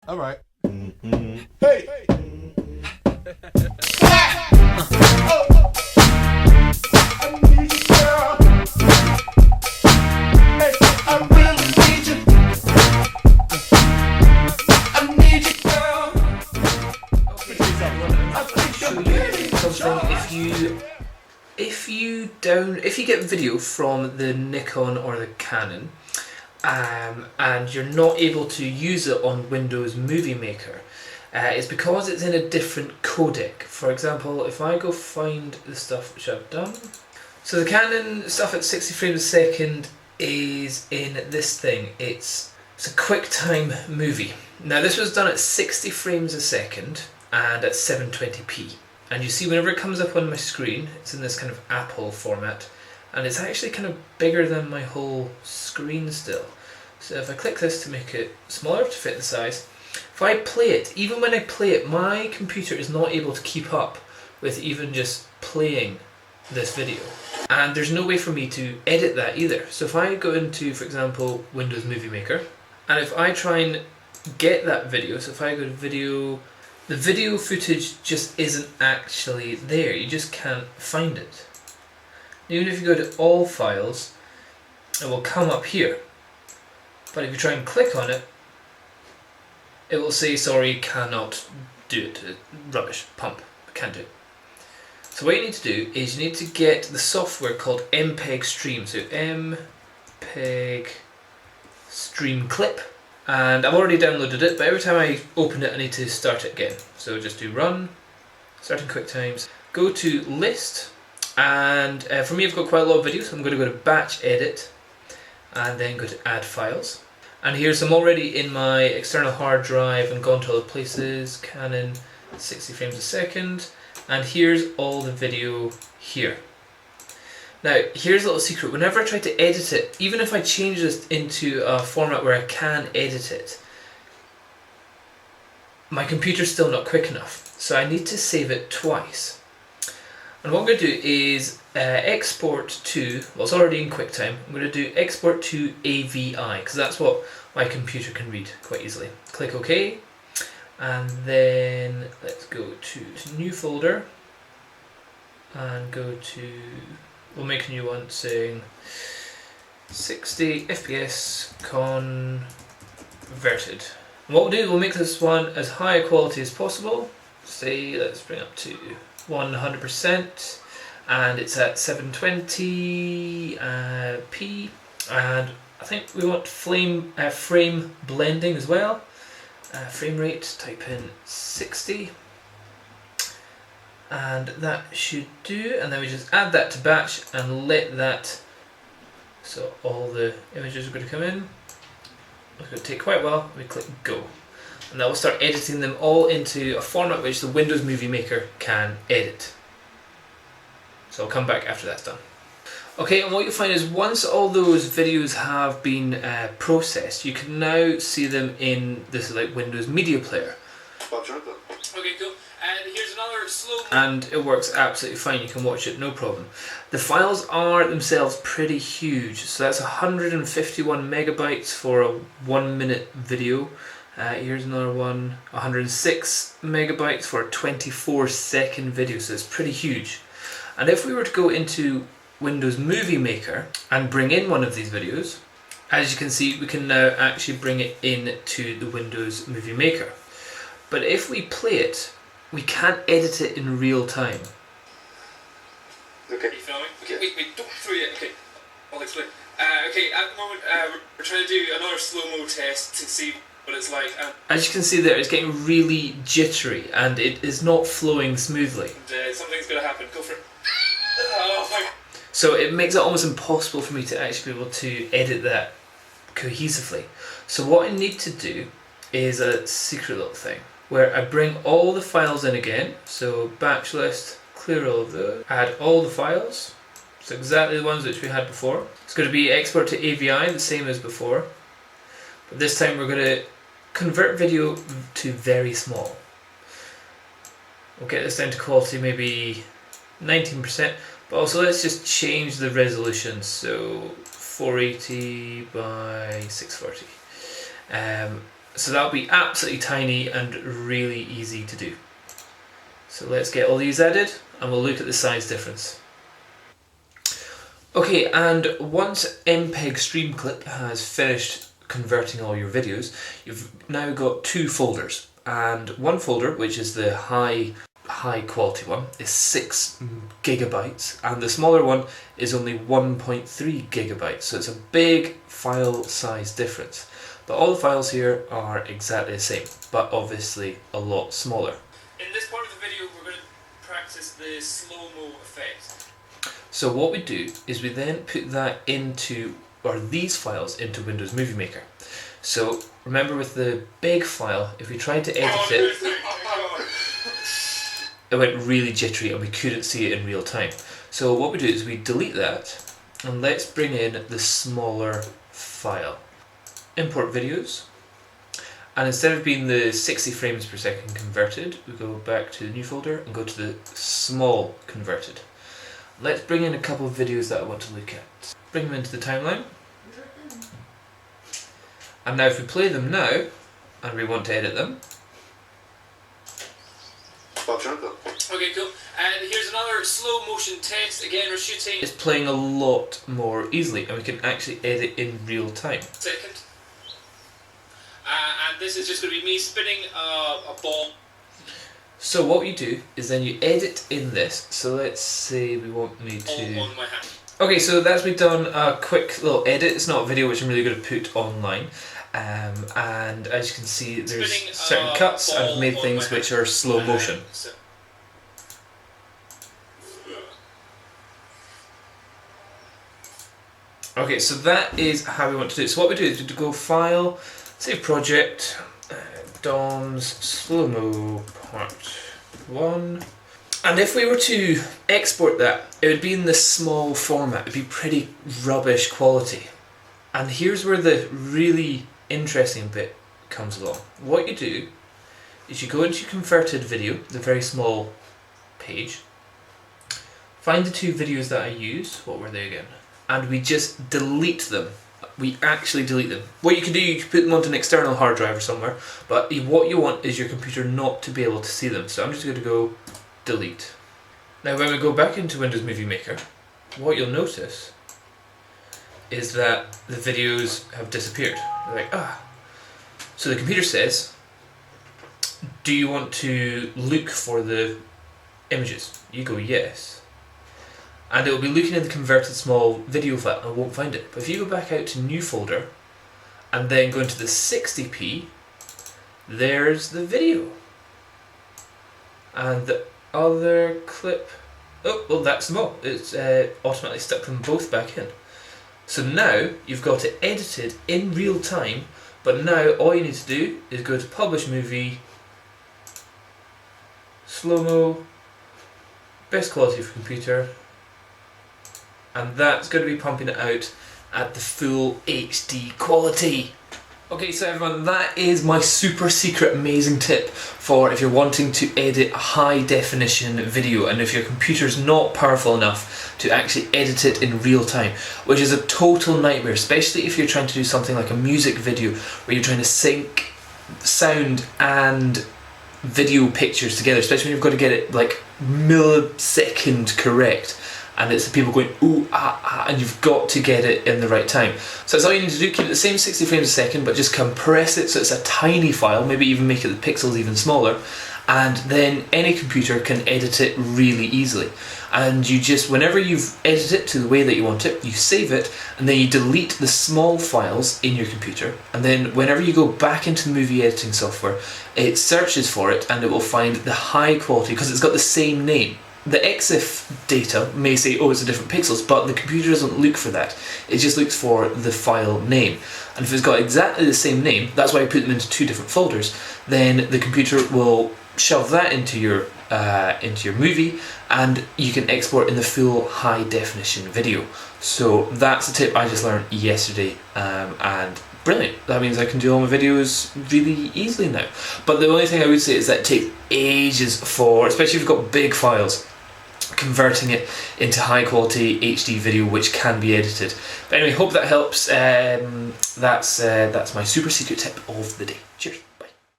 All right. Hey! If you get video from the Nikon or the Canon, and you're not able to use it on Windows Movie Maker, it's because it's in a different codec. For example, if I go find the stuff which I've done, so the Canon stuff at 60 frames a second is in this thing. It's a QuickTime movie. Now this was done at 60 frames a second and at 720p. And you see whenever it comes up on my screen, it's in this kind of Apple format, and it's actually kind of bigger than my whole screen still. So if I click this to make it smaller to fit the size, if I play it, even when I play it, my computer is not able to keep up with even just playing this video. And there's no way for me to edit that either. So if I go into, for example, Windows Movie Maker, and if I try and get that video, so if I go to video, the video footage just isn't actually there. You just can't find it. Even if you go to all files, it will come up here. But if you try and click on it, it will say, sorry, cannot do it. Rubbish, pump, can't do it. So what you need to do is you need to get the software called MPEG Stream. So MPEG Stream Clip. And I've already downloaded it, but every time I open it I need to start it again. So just do run, starting QuickTimes, go to list, and for me I've got quite a lot of videos, so I'm going to go to batch edit, and then go to add files. And here's some already in my external hard drive and gone to other places, Canon 60 frames a second, and here's all the video here. Now, here's a little secret. Whenever I try to edit it, even if I change this into a format where I can edit it, my computer's still not quick enough. So I need to save it twice. And what I'm going to do is export to, well, it's already in QuickTime. I'm going to do export to AVI, because that's what my computer can read quite easily. Click OK, and then let's go to new folder, and go to, we'll make a new one saying 60 FPS converted. And what we'll do, we'll make this one as high a quality as possible. Say, let's bring up to 100%, and it's at 720p, and I think we want frame blending as well. Frame rate, type in 60. And that should do, and then we just add that to batch and let that, so all the images are going to come in. It's going to take quite a while. We click go, and that will start editing them all into a format which the Windows Movie Maker can edit. So I'll come back after that's done. Okay, and what you'll find is once all those videos have been processed, you can now see them in this like Windows Media Player. Okay, cool. And here's another slow. And it works absolutely fine. You can watch it, no problem. The files are themselves pretty huge. So that's 151 megabytes for a 1 minute video. Here's another one, 106 megabytes for a 24-second video. So it's pretty huge. And if we were to go into Windows Movie Maker and bring in one of these videos, as you can see, we can now actually bring it into the Windows Movie Maker. But if we play it, we can't edit it in real time. Okay. Are you filming? Okay, wait, don't throw it. Okay, I'll explain. Okay, at the moment we're trying to do another slow-mo test to see what it's like. As you can see there, it's getting really jittery and it is not flowing smoothly. And, something's going to happen. Go for it. Oh, my. So it makes it almost impossible for me to actually be able to edit that cohesively. So what I need to do is a secret little thing where I bring all the files in again. So batch list, clear all of those, add all the files. So exactly the ones which we had before. It's going to be export to AVI, the same as before. But this time we're going to convert video to very small. We'll get this down to quality maybe 19%. But also let's just change the resolution. So 480 by 640. So that'll be absolutely tiny and really easy to do. So let's get all these added and we'll look at the size difference. Okay, and once MPEG Streamclip has finished converting all your videos, you've now got two folders. And one folder, which is the high quality one, is 6 gigabytes, and the smaller one is only 1.3 gigabytes. So it's a big file size difference. But all the files here are exactly the same, but obviously a lot smaller. In this part of the video, we're going to practice the slow-mo effect. So what we do is we then put that into, or these files into Windows Movie Maker. So remember with the big file, if we tried to edit it went really jittery and we couldn't see it in real time. So what we do is we delete that and let's bring in the smaller file. Import videos, and instead of being the 60 frames per second converted, we go back to the new folder and go to the small converted. Let's bring in a couple of videos that I want to look at. Bring them into the timeline. And now if we play them now, and we want to edit them. Okay, cool. And here's another slow motion test. Again, we're shooting. It's playing a lot more easily, and we can actually edit in real time. Second. And this is just going to be me spinning a ball. So what you do is then you edit in this. So let's say we want me to... on my hand. Okay, so that's me done a quick little edit. It's not a video which I'm really going to put online. And as you can see, there's certain cuts. I've made things which are slow motion. Okay, so that is how we want to do it. So what we do is we go File, Save Project, DOMS Slow-Mo Part 1. And if we were to export that, it would be in this small format. It would be pretty rubbish quality. And here's where the really interesting bit comes along. What you do is you go into converted video, the very small page, find the two videos that I used, what were they again? And we just delete them. We actually delete them. What you can do, you can put them onto an external hard drive or somewhere, but what you want is your computer not to be able to see them. So I'm just going to go delete. Now when we go back into Windows Movie Maker, what you'll notice is that the videos have disappeared. They're like, ah. So the computer says, do you want to look for the images? You go yes. And it will be looking in the converted small video file and won't find it. But if you go back out to new folder and then go into the 60p, there's the video. And the other clip, oh, well that's them all. It's automatically stuck them both back in. So now you've got it edited in real time, but now all you need to do is go to Publish Movie, Slow-Mo, Best Quality for Computer, and that's going to be pumping it out at the full HD quality. Okay, so everyone, that is my super secret amazing tip for if you're wanting to edit a high definition video and if your computer's not powerful enough to actually edit it in real time, which is a total nightmare, especially if you're trying to do something like a music video where you're trying to sync sound and video pictures together, especially when you've got to get it like millisecond correct. And it's the people going ooh ah ah, and you've got to get it in the right time. So that's all you need to do. Keep it the same 60 frames a second, but just compress it so it's a tiny file. Maybe even make it the pixels even smaller, and then any computer can edit it really easily. And you just, whenever you've edited it to the way that you want it, you save it, and then you delete the small files in your computer. And then whenever you go back into the movie editing software, it searches for it and it will find the high quality because it's got the same name. The EXIF data may say, oh, it's a different pixels, but the computer doesn't look for that. It just looks for the file name. And if it's got exactly the same name, that's why I put them into two different folders, then the computer will shove that into your movie, and you can export in the full high definition video. So that's a tip I just learned yesterday, and brilliant. That means I can do all my videos really easily now. But the only thing I would say is that it takes ages for, especially if you've got big files, converting it into high quality HD video which can be edited. But anyway, hope that helps. That's my super secret tip of the day. Cheers.